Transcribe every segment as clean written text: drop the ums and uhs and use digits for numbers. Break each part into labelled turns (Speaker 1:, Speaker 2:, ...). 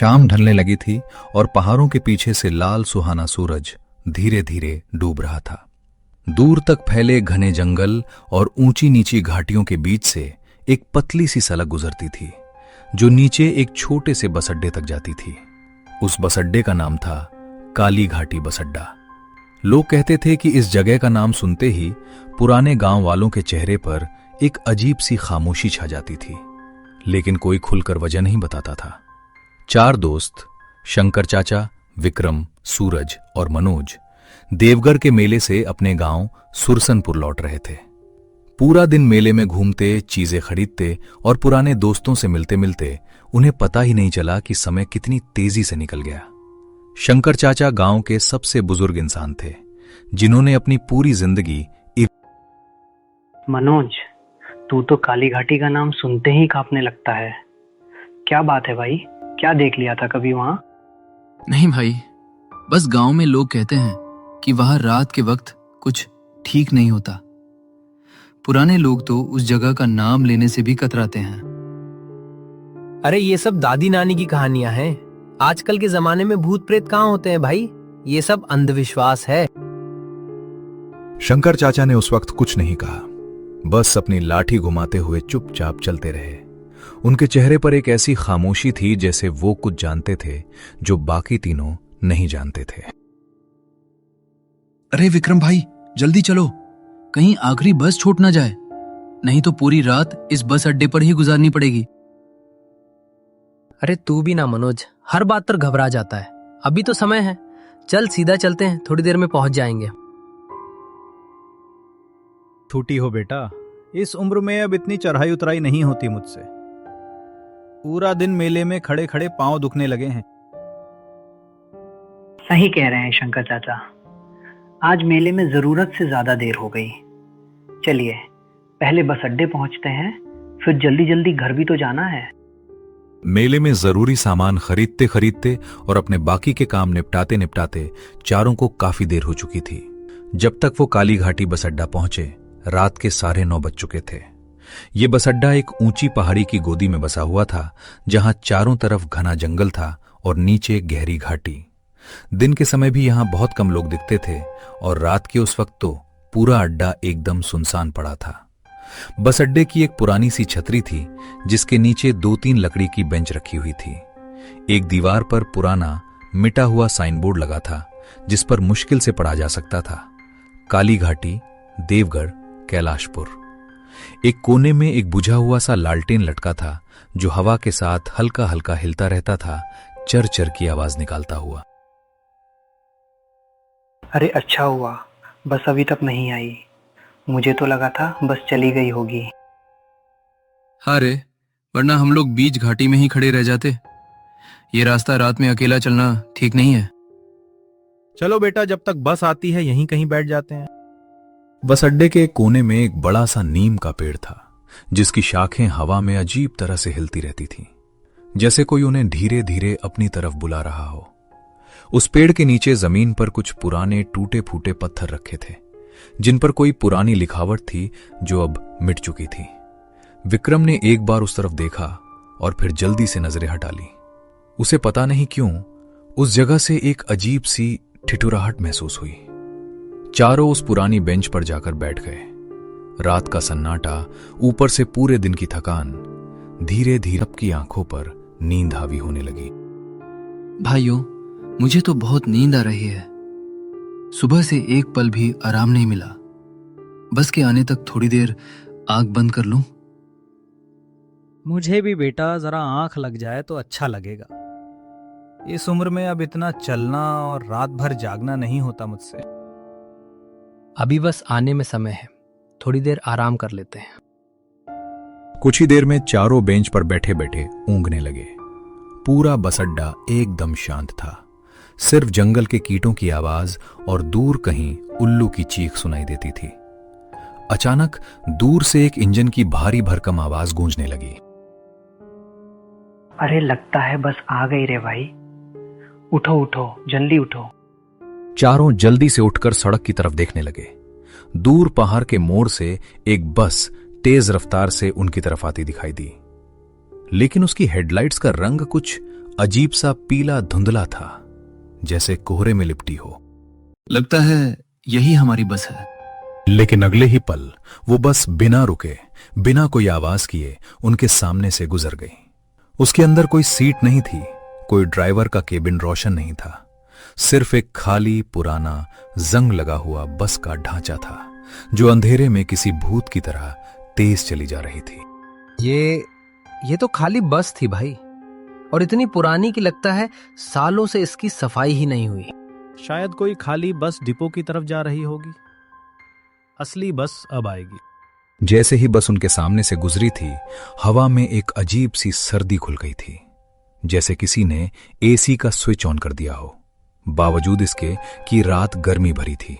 Speaker 1: शाम ढलने लगी थी और पहाड़ों के पीछे से लाल सुहाना सूरज धीरे धीरे डूब रहा था। दूर तक फैले घने जंगल और ऊंची नीची घाटियों के बीच से एक पतली सी सड़क गुजरती थी जो नीचे एक छोटे से बस अड्डे तक जाती थी। उस बस अड्डे का नाम था काली घाटी बस अड्डा। लोग कहते थे कि इस जगह का नाम सुनते ही पुराने गांव वालों के चेहरे पर एक अजीब सी खामोशी छा जाती थी, लेकिन कोई खुलकर वजह नहीं बताता था। 4 दोस्त शंकर चाचा, विक्रम, सूरज और मनोज देवघर के मेले से अपने गांव सुरसनपुर लौट रहे थे। पूरा दिन मेले में घूमते, चीजें खरीदते और पुराने दोस्तों से मिलते मिलते उन्हें पता ही नहीं चला कि समय कितनी तेजी से निकल गया। शंकर चाचा गांव के सबसे बुजुर्ग इंसान थे जिन्होंने अपनी पूरी जिंदगी
Speaker 2: मनोज, तू तो काली घाटी का नाम सुनते ही कांपने लगता है। क्या बात है भाई, क्या देख लिया था कभी वहां?
Speaker 3: नहीं भाई, बस गांव में लोग कहते हैं कि वहां रात के वक्त कुछ ठीक नहीं होता। पुराने लोग तो उस जगह का नाम लेने से भी कतराते हैं।
Speaker 4: अरे ये सब दादी नानी की कहानियां हैं। आजकल के जमाने में भूत प्रेत कहाँ होते हैं भाई, ये सब अंधविश्वास है।
Speaker 1: शंकर चाचा ने उस वक्त कुछ नहीं कहा, बस अपनी लाठी घुमाते हुए चुपचाप चलते रहे। उनके चेहरे पर एक ऐसी खामोशी थी जैसे वो कुछ जानते थे जो बाकी तीनों नहीं जानते थे।
Speaker 3: अरे विक्रम भाई, जल्दी चलो, कहीं आखिरी बस छूट ना जाए, नहीं तो पूरी रात इस बस अड्डे पर ही गुजारनी पड़ेगी।
Speaker 4: अरे तू भी ना मनोज, हर बात पर घबरा जाता है। अभी तो समय है, चल सीधा चलते हैं, थोड़ी देर में पहुंच जाएंगे।
Speaker 5: छोटी हो बेटा, इस उम्र में अब इतनी चढ़ाई उतराई नहीं होती मुझसे। पूरा दिन मेले में खड़े खड़े पांव दुखने लगे हैं।
Speaker 2: सही कह रहे हैं शंकर चाचा, आज मेले में जरूरत से ज्यादा देर हो गई। चलिए पहले बस अड्डे पहुंचते हैं, फिर जल्दी जल्दी घर भी तो जाना है।
Speaker 1: मेले में जरूरी सामान खरीदते खरीदते और अपने बाकी के काम निपटाते निपटाते चारों को काफी देर हो चुकी थी। जब तक वो काली घाटी बस अड्डा पहुंचे रात के 9:30 बज चुके थे। ये बस अड्डा एक ऊंची पहाड़ी की गोदी में बसा हुआ था जहां चारों तरफ घना जंगल था और नीचे गहरी घाटी। दिन के समय भी यहां बहुत कम लोग दिखते थे और रात के उस वक्त तो पूरा अड्डा एकदम सुनसान पड़ा था। बस अड्डे की एक पुरानी सी छतरी थी जिसके नीचे 2-3 लकड़ी की बेंच रखी हुई थी। एक दीवार पर पुराना मिटा हुआ साइन बोर्ड लगा था जिस पर मुश्किल से पढ़ा जा सकता था, काली घाटी, देवगढ़, कैलाशपुर। एक कोने में एक बुझा हुआ सा लालटेन लटका था जो हवा के साथ हल्का हल्का हिलता रहता था, चर चर की आवाज निकालता हुआ।
Speaker 2: अरे अच्छा हुआ बस अभी तक नहीं आई, मुझे तो लगा था बस चली गई होगी।
Speaker 3: हाँ रे, वरना हम लोग बीच घाटी में ही खड़े रह जाते। ये रास्ता रात में अकेला चलना ठीक नहीं है।
Speaker 5: चलो बेटा, जब तक बस आती है यहीं कहीं बैठ जाते हैं।
Speaker 1: बस अड्डे के कोने में एक बड़ा सा नीम का पेड़ था जिसकी शाखें हवा में अजीब तरह से हिलती रहती थीं, जैसे कोई उन्हें धीरे धीरे अपनी तरफ बुला रहा हो। उस पेड़ के नीचे जमीन पर कुछ पुराने टूटे फूटे पत्थर रखे थे जिन पर कोई पुरानी लिखावट थी जो अब मिट चुकी थी। विक्रम ने एक बार उस तरफ देखा और फिर जल्दी से नजरें हटा ली। उसे पता नहीं क्यों उस जगह से एक अजीब सी ठिठुराहट महसूस हुई। चारों उस पुरानी बेंच पर जाकर बैठ गए। रात का सन्नाटा, ऊपर से पूरे दिन की थकान, धीरे धीरे सबकी आंखों पर नींद हावी होने लगी।
Speaker 3: भाइयों, मुझे तो बहुत नींद आ रही है। सुबह से एक पल भी आराम नहीं मिला। बस के आने तक थोड़ी देर आंख बंद कर लूं।
Speaker 5: मुझे भी बेटा जरा आंख लग जाए तो अच्छा लगेगा। इस उम्र में अब इतना चलना और रात भर जागना नहीं होता मुझसे।
Speaker 4: अभी बस आने में समय है, थोड़ी देर आराम कर लेते हैं।
Speaker 1: कुछ ही देर में चारों बेंच पर बैठे बैठे ऊँघने लगे। पूरा बस अड्डा एकदम शांत था। सिर्फ जंगल के कीटों की आवाज और दूर कहीं उल्लू की चीख सुनाई देती थी। अचानक दूर से एक इंजन की भारी भरकम आवाज गूंजने लगी।
Speaker 2: अरे लगता है बस आ गई रे भाई, उठो उठो जल्दी उठो।
Speaker 1: चारों जल्दी से उठकर सड़क की तरफ देखने लगे। दूर पहाड़ के मोड़ से एक बस तेज रफ्तार से उनकी तरफ आती दिखाई दी, लेकिन उसकी हेडलाइट्स का रंग कुछ अजीब सा पीला धुंधला था, जैसे कोहरे में लिपटी हो।
Speaker 3: लगता है यही हमारी बस है।
Speaker 1: लेकिन अगले ही पल वो बस बिना रुके, बिना कोई आवाज किए उनके सामने से गुजर गई। उसके अंदर कोई सीट नहीं थी, कोई ड्राइवर का केबिन रोशन नहीं था, सिर्फ एक खाली पुराना जंग लगा हुआ बस का ढांचा था, जो अंधेरे में किसी भूत की तरह तेज चली जा रही थी।
Speaker 4: ये तो खाली बस थी भाई, और इतनी पुरानी कि लगता है सालों से इसकी सफाई ही नहीं हुई।
Speaker 5: शायद कोई खाली बस डिपो की तरफ जा रही होगी। असली बस अब आएगी।
Speaker 1: जैसे ही बस उनके सामने से गुजरी थी, हवा में एक अजीब सी सर्दी खुल गई थी, जैसे किसी ने एसी का स्विच ऑन कर दिया हो, बावजूद इसके कि रात गर्मी भरी थी।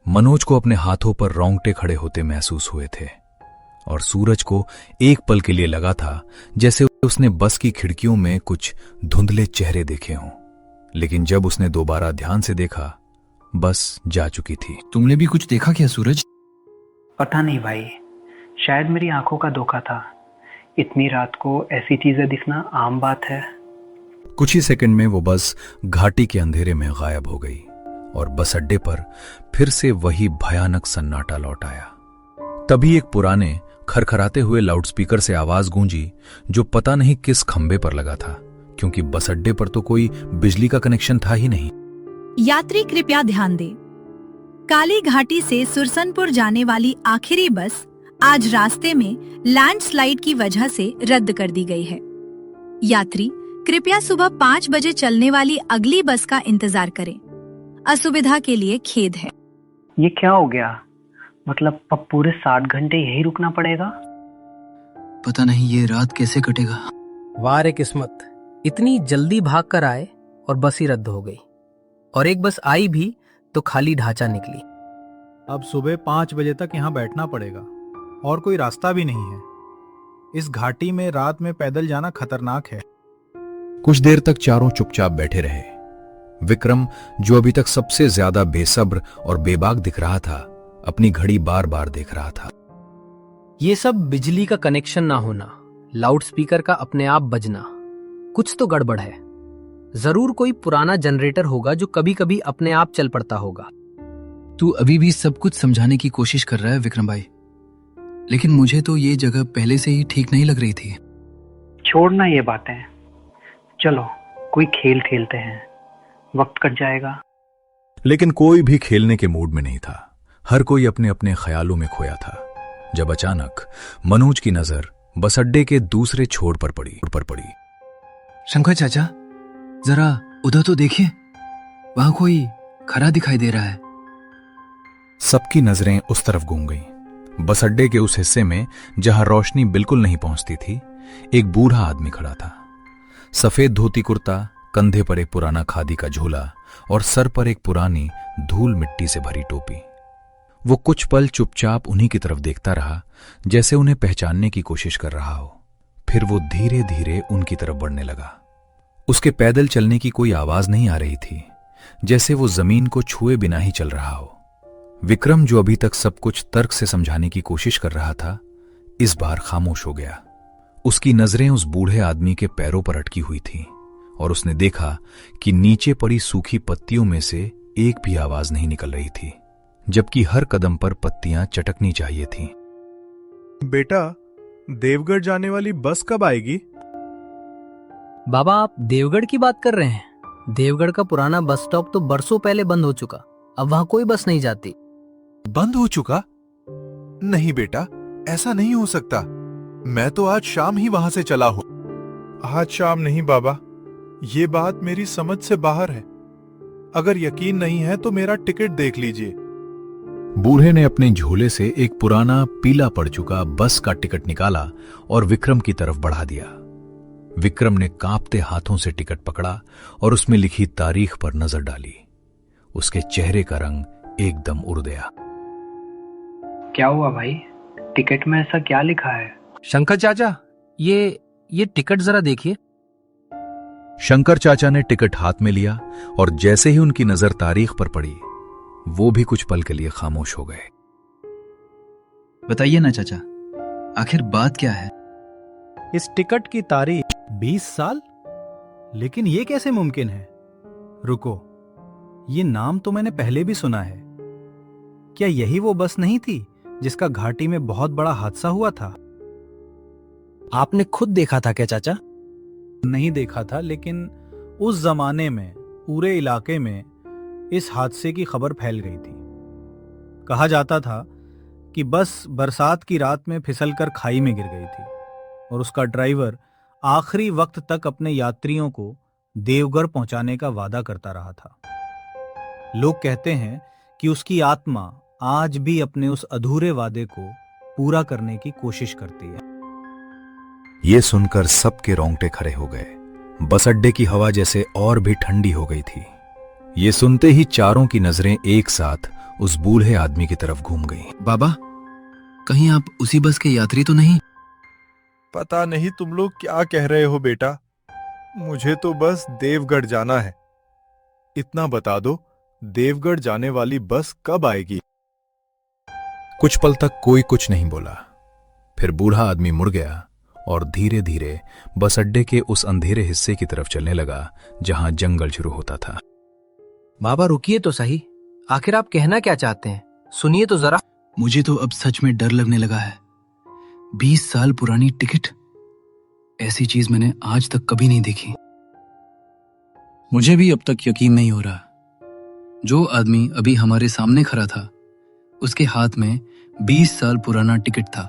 Speaker 1: मनोज को अपने हाथों पर रोंगटे खड़े होते महसूस हुए थे, और सूरज को एक पल के लिए लगा था जैसे उसने बस की खिड़कियों में कुछ धुंधले चेहरे देखे हों। लेकिन जब उसने दोबारा ध्यान से देखा, बस जा चुकी थी।
Speaker 3: तुमने भी कुछ देखा क्या सूरज?
Speaker 2: पता नहीं भाई, शायद मेरी आंखों का धोखा था। इतनी रात को ऐसी चीजें दिखना आम बात है।
Speaker 1: कुछ ही सेकंड में वो बस घाटी के अंधेरे में गायब हो गई, और बस अड्डे पर फिर से वही भयानक सन्नाटा लौट आया। तभी एक पुराने खरखराते हुए लाउडस्पीकर से आवाज गूंजी, जो पता नहीं किस खंबे पर लगा था, क्योंकि बस अड्डे पर तो कोई बिजली का कनेक्शन था ही नहीं।
Speaker 6: यात्री कृपया ध्यान दें। काली घाटी से सुरसनपुर जाने वाली आखिरी बस आज रास्ते में लैंडस्लाइड की वजह से रद्द कर दी गई है। यात्री कृपया सुबह 5 बजे चलने वाली अगली बस का इंतजार करें। असुविधा के लिए खेद है।
Speaker 2: ये क्या हो गया? मतलब अब पूरे 60 घंटे यही रुकना पड़ेगा?
Speaker 3: पता नहीं ये रात कैसे कटेगा।
Speaker 4: वाह रे किस्मत, इतनी जल्दी भाग कर आए और बस ही रद्द हो गई, और एक बस आई भी तो खाली ढांचा निकली।
Speaker 5: अब सुबह 5 बजे तक यहाँ बैठना पड़ेगा, और कोई रास्ता भी नहीं है। इस घाटी में रात में पैदल जाना खतरनाक है।
Speaker 1: कुछ देर तक चारों चुपचाप बैठे रहे। विक्रम, जो अभी तक सबसे ज्यादा बेसब्र और बेबाक दिख रहा था, अपनी घड़ी बार बार देख रहा था।
Speaker 4: ये सब बिजली का कनेक्शन ना होना, लाउडस्पीकर का अपने आप बजना, कुछ तो गड़बड़ है। जरूर कोई पुराना जनरेटर होगा जो कभी कभी अपने आप चल पड़ता होगा।
Speaker 3: तू अभी भी सब कुछ समझाने की कोशिश कर रहा है विक्रम भाई, लेकिन मुझे तो ये जगह पहले से ही ठीक नहीं लग रही थी।
Speaker 2: छोड़ना ये बातें, चलो कोई खेल खेलते हैं, वक्त कट जाएगा।
Speaker 1: लेकिन कोई भी खेलने के मूड में नहीं था। हर कोई अपने अपने ख्यालों में खोया था, जब अचानक मनोज की नजर बस अड्डे के दूसरे छोर पर पड़ी।
Speaker 3: शंकर चाचा, जरा उधर तो देखिए, वहां कोई खड़ा दिखाई दे रहा है।
Speaker 1: सबकी नजरें उस तरफ घूम गईं। बस अड्डे के उस हिस्से में जहां रोशनी बिल्कुल नहीं पहुंचती थी, एक बूढ़ा आदमी खड़ा था। सफेद धोती कुर्ता, कंधे पर एक पुराना खादी का झोला, और सर पर एक पुरानी धूल मिट्टी से भरी टोपी। वो कुछ पल चुपचाप उन्हीं की तरफ देखता रहा, जैसे उन्हें पहचानने की कोशिश कर रहा हो। फिर वो धीरे धीरे उनकी तरफ बढ़ने लगा। उसके पैदल चलने की कोई आवाज नहीं आ रही थी, जैसे वो जमीन को छुए बिना ही चल रहा हो। विक्रम, जो अभी तक सब कुछ तर्क से समझाने की कोशिश कर रहा था, इस बार खामोश हो गया। उसकी नजरें उस बूढ़े आदमी के पैरों पर अटकी हुई थीं, और उसने देखा कि नीचे पड़ी सूखी पत्तियों में से एक भी आवाज नहीं निकल रही थी, जबकि हर कदम पर पत्तियां चटकनी चाहिए थीं।
Speaker 7: बेटा, देवगढ़ जाने वाली बस कब आएगी?
Speaker 4: बाबा, आप देवगढ़ की बात कर रहे हैं? देवगढ़ का पुराना बस स्टॉप तो बरसों पहले बंद हो चुका, अब वहां कोई बस नहीं जाती।
Speaker 7: बंद हो चुका? नहीं बेटा, ऐसा नहीं हो सकता। मैं तो आज शाम ही वहां से चला हूं। आज शाम नहीं बाबा, ये बात मेरी समझ से बाहर है। अगर यकीन नहीं है तो मेरा टिकट देख लीजिए।
Speaker 1: बूढ़े ने अपने झोले से एक पुराना पीला पड़ चुका बस का टिकट निकाला और विक्रम की तरफ बढ़ा दिया। विक्रम ने कांपते हाथों से टिकट पकड़ा और उसमें लिखी तारीख पर नजर डाली। उसके चेहरे का रंग एकदम उड़ गया।
Speaker 2: क्या हुआ भाई? टिकट में ऐसा क्या लिखा है?
Speaker 4: शंकर चाचा, ये टिकट जरा देखिए।
Speaker 1: शंकर चाचा ने टिकट हाथ में लिया, और जैसे ही उनकी नजर तारीख पर पड़ी, वो भी कुछ पल के लिए खामोश हो गए।
Speaker 3: बताइए ना चाचा, आखिर बात क्या है?
Speaker 5: इस टिकट की तारीख 20 साल, लेकिन ये कैसे मुमकिन है? रुको, ये नाम तो मैंने पहले भी सुना है। क्या यही वो बस नहीं थी जिसका घाटी में बहुत बड़ा हादसा हुआ था?
Speaker 4: आपने खुद देखा था क्या चाचा?
Speaker 5: नहीं देखा था, लेकिन उस जमाने में पूरे इलाके में इस हादसे की खबर फैल गई थी। कहा जाता था कि बस बरसात की रात में फिसलकर खाई में गिर गई थी और उसका ड्राइवर आखिरी वक्त तक अपने यात्रियों को देवघर पहुंचाने का वादा करता रहा था। लोग कहते हैं कि उसकी आत्मा आज भी अपने उस अधूरे वादे को पूरा करने की कोशिश करती है।
Speaker 1: ये सुनकर सबके रोंगटे खड़े हो गए। बस अड्डे की हवा जैसे और भी ठंडी हो गई थी। ये सुनते ही चारों की नजरें एक साथ उस बूढ़े आदमी की तरफ घूम गईं।
Speaker 3: बाबा, कहीं आप उसी बस के यात्री तो नहीं?
Speaker 7: पता नहीं तुम लोग क्या कह रहे हो बेटा, मुझे तो बस देवगढ़ जाना है। इतना बता दो, देवगढ़ जाने वाली बस कब आएगी?
Speaker 1: कुछ पल तक कोई कुछ नहीं बोला। फिर बूढ़ा आदमी मुड़ गया और धीरे धीरे बस अड्डे के उस अंधेरे हिस्से की तरफ चलने लगा जहां जंगल शुरू होता था।
Speaker 4: बाबा रुकिए तो सही, आखिर आप कहना क्या चाहते हैं? सुनिए तो जरा।
Speaker 3: मुझे तो अब सच में डर लगने लगा है। 20 साल पुरानी टिकट, ऐसी चीज मैंने आज तक कभी नहीं देखी। मुझे भी अब तक यकीन नहीं हो रहा। जो आदमी अभी हमारे सामने खड़ा था, उसके हाथ में 20 साल पुराना टिकट था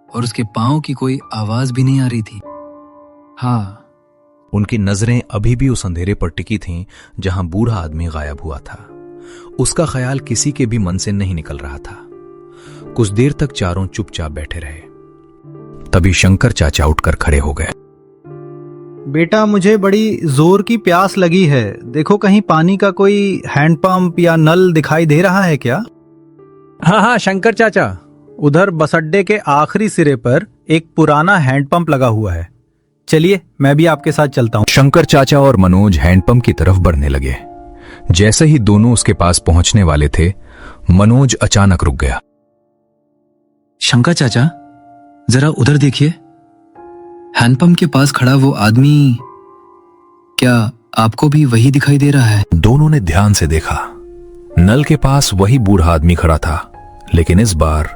Speaker 3: और उसके पांव की कोई आवाज भी नहीं आ रही थी। हाँ,
Speaker 1: उनकी नजरें अभी भी उस अंधेरे पर टिकी थीं जहां बूढ़ा आदमी गायब हुआ था। उसका ख्याल किसी के भी मन से नहीं निकल रहा था। कुछ देर तक चारों चुपचाप बैठे रहे। तभी शंकर चाचा उठकर खड़े हो गए।
Speaker 5: बेटा, मुझे बड़ी जोर की प्यास लगी है। देखो, कहीं पानी का कोई हैंडपंप या नल दिखाई दे रहा है क्या? हाँ, शंकर चाचा, उधर बस अड्डे के आखिरी सिरे पर एक पुराना हैंडपंप लगा हुआ है। चलिए, मैं भी आपके साथ चलता हूँ।
Speaker 1: शंकर चाचा और मनोज हैंडपंप की तरफ बढ़ने लगे। जैसे ही दोनों उसके पास पहुंचने वाले थे, मनोज अचानक रुक गया।
Speaker 3: शंकर चाचा, जरा उधर देखिए। हैंडपंप के पास खड़ा वो आदमी, क्या आपको भी वही दिखाई दे रहा है?
Speaker 1: दोनों ने ध्यान से देखा। नल के पास वही बूढ़ा आदमी खड़ा था, लेकिन इस बार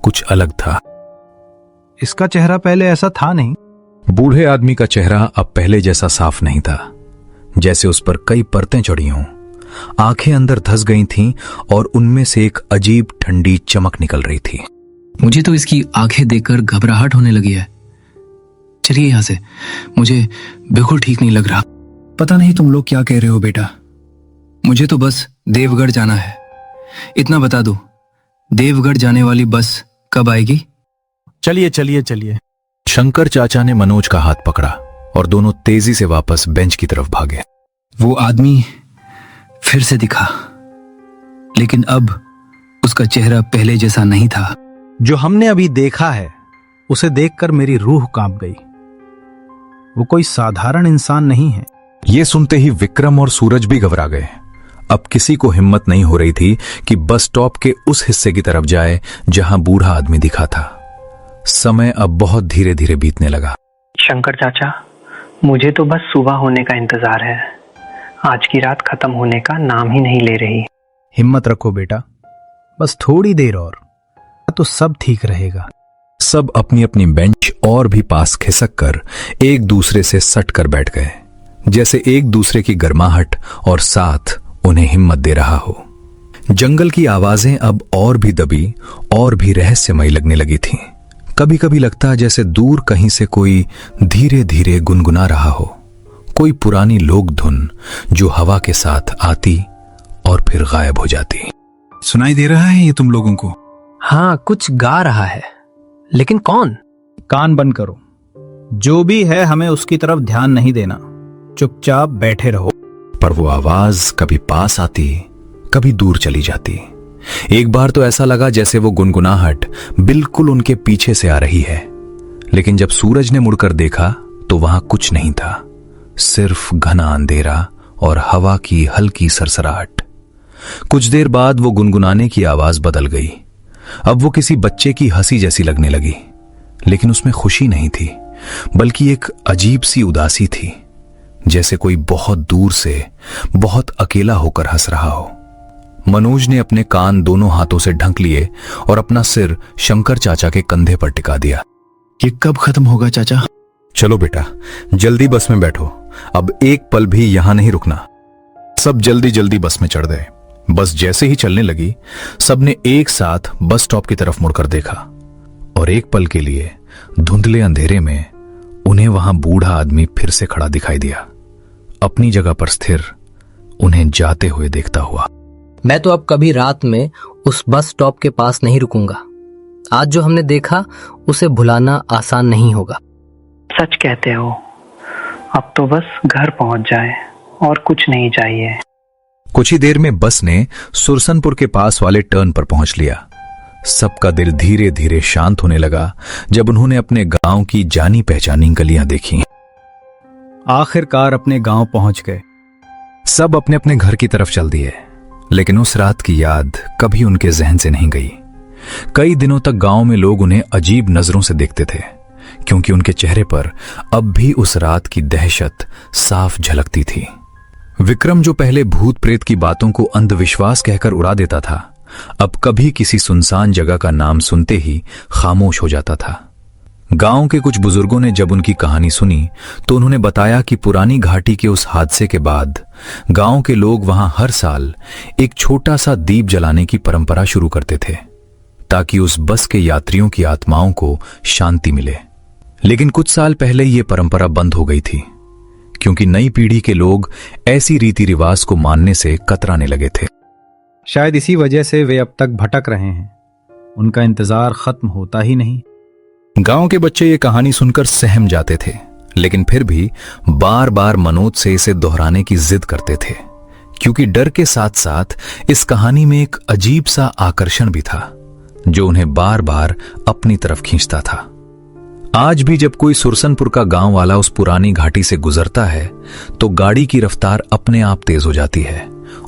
Speaker 1: कुछ अलग था।
Speaker 5: इसका चेहरा पहले ऐसा था नहीं।
Speaker 1: बूढ़े आदमी का चेहरा अब पहले जैसा साफ नहीं था, जैसे उस पर कई परतें चढ़ी हों। आंखें अंदर धंस गई थीं और उनमें से एक अजीब ठंडी चमक निकल रही थी।
Speaker 3: मुझे तो इसकी आंखें देखकर घबराहट होने लगी है। चलिए यहां से, मुझे बिल्कुल ठीक नहीं लग रहा। पता नहीं तुम लोग क्या कह रहे हो बेटा, मुझे तो बस देवगढ़ जाना है। इतना बता दो, देवगढ़ जाने वाली बस कब आएगी?
Speaker 5: चलिए चलिए चलिए।
Speaker 1: शंकर चाचा ने मनोज का हाथ पकड़ा और दोनों तेजी से वापस बेंच की तरफ भागे।
Speaker 3: वो आदमी फिर से दिखा, लेकिन अब उसका चेहरा पहले जैसा नहीं था।
Speaker 5: जो हमने अभी देखा है, उसे देखकर मेरी रूह कांप गई। वो कोई साधारण इंसान नहीं है।
Speaker 1: ये सुनते ही विक्रम और सूरज भी घबरा गए। अब किसी को हिम्मत नहीं हो रही थी कि बस स्टॉप के उस हिस्से की तरफ जाए जहां बूढ़ा आदमी दिखा था। समय अब बहुत धीरे धीरे बीतने लगा।
Speaker 2: शंकर चाचा, मुझे तो बस सुबह होने का इंतजार है। आज की रात खत्म होने का नाम ही नहीं ले रही।
Speaker 5: हिम्मत रखो बेटा, बस थोड़ी देर और, तो सब ठीक रहेगा।
Speaker 1: सब अपनी अपनी बेंच और भी पास खिसक कर एक दूसरे से सट कर बैठ गए, जैसे एक दूसरे की गर्माहट और साथ उन्हें हिम्मत दे रहा हो। जंगल की आवाजें अब और भी दबी और भी रहस्यमयी लगने लगी थीं। कभी कभी लगता जैसे दूर कहीं से कोई धीरे धीरे गुनगुना रहा हो, कोई पुरानी लोक धुन जो हवा के साथ आती और फिर गायब हो जाती।
Speaker 3: सुनाई दे रहा है ये तुम लोगों को?
Speaker 4: हाँ, कुछ गा रहा है, लेकिन कौन?
Speaker 5: कान बंद करो। जो भी है, हमें उसकी तरफ ध्यान नहीं देना। चुपचाप बैठे रहो।
Speaker 1: पर वो आवाज कभी पास आती, कभी दूर चली जाती। एक बार तो ऐसा लगा जैसे वो गुनगुनाहट बिल्कुल उनके पीछे से आ रही है। लेकिन जब सूरज ने मुड़कर देखा तो वहां कुछ नहीं था, सिर्फ घना अंधेरा और हवा की हल्की सरसराहट। कुछ देर बाद वो गुनगुनाने की आवाज बदल गई। अब वो किसी बच्चे की हंसी जैसी लगने लगी, लेकिन उसमें खुशी नहीं थी, बल्कि एक अजीब सी उदासी थी। जैसे कोई बहुत दूर से बहुत अकेला होकर हंस रहा हो। मनोज ने अपने कान दोनों हाथों से ढक लिए और अपना सिर शंकर चाचा के कंधे पर टिका दिया।
Speaker 3: ये कब खत्म होगा चाचा?
Speaker 1: चलो बेटा, जल्दी बस में बैठो, अब एक पल भी यहां नहीं रुकना। सब जल्दी जल्दी बस में चढ़ गए। बस जैसे ही चलने लगी, सबने एक साथ बस स्टॉप की तरफ मुड़कर देखा और एक पल के लिए धुंधले अंधेरे में उन्हें वहां बूढ़ा आदमी फिर से खड़ा दिखाई दिया, अपनी जगह पर स्थिर, उन्हें जाते हुए देखता हुआ।
Speaker 4: मैं तो अब कभी रात में उस बस स्टॉप के पास नहीं रुकूंगा। आज जो हमने देखा उसे भुलाना आसान नहीं होगा।
Speaker 2: सच कहते हो, अब तो बस घर पहुंच जाए और कुछ नहीं चाहिए।
Speaker 1: कुछ ही देर में बस ने सुरसनपुर के पास वाले टर्न पर पहुंच लिया। सबका दिल धीरे धीरे शांत होने लगा जब उन्होंने अपने गांव की जानी पहचानी गलियां देखी।
Speaker 5: आखिरकार अपने गांव पहुंच गए।
Speaker 1: सब अपने अपने घर की तरफ चल दिए, लेकिन उस रात की याद कभी उनके जहन से नहीं गई। कई दिनों तक गांव में लोग उन्हें अजीब नजरों से देखते थे, क्योंकि उनके चेहरे पर अब भी उस रात की दहशत साफ झलकती थी। विक्रम, जो पहले भूत प्रेत की बातों को अंधविश्वास कहकर उड़ा देता था, अब कभी किसी सुनसान जगह का नाम सुनते ही खामोश हो जाता था। गांव के कुछ बुजुर्गों ने जब उनकी कहानी सुनी तो उन्होंने बताया कि पुरानी घाटी के उस हादसे के बाद गांव के लोग वहां हर साल एक छोटा सा दीप जलाने की परंपरा शुरू करते थे, ताकि उस बस के यात्रियों की आत्माओं को शांति मिले। लेकिन कुछ साल पहले यह परंपरा बंद हो गई थी, क्योंकि नई पीढ़ी के लोग ऐसी रीति रिवाज को मानने से कतराने लगे थे।
Speaker 5: शायद इसी वजह से वे अब तक भटक रहे हैं। उनका इंतजार खत्म होता ही नहीं।
Speaker 1: गांव के बच्चे ये कहानी सुनकर सहम जाते थे, लेकिन फिर भी बार बार मनोज से इसे दोहराने की जिद करते थे, क्योंकि डर के साथ साथ इस कहानी में एक अजीब सा आकर्षण भी था जो उन्हें बार बार अपनी तरफ खींचता था। आज भी जब कोई सुरसनपुर का गांव वाला उस पुरानी घाटी से गुजरता है तो गाड़ी की रफ्तार अपने आप तेज हो जाती है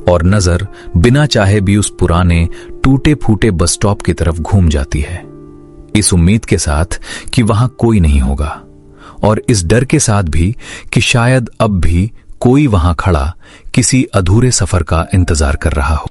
Speaker 1: और नजर बिना चाहे भी उस पुराने टूटे फूटे बस स्टॉप की तरफ घूम जाती है, इस उम्मीद के साथ कि वहां कोई नहीं होगा, और इस डर के साथ भी कि शायद अब भी कोई वहां खड़ा किसी अधूरे सफर का इंतजार कर रहा हो।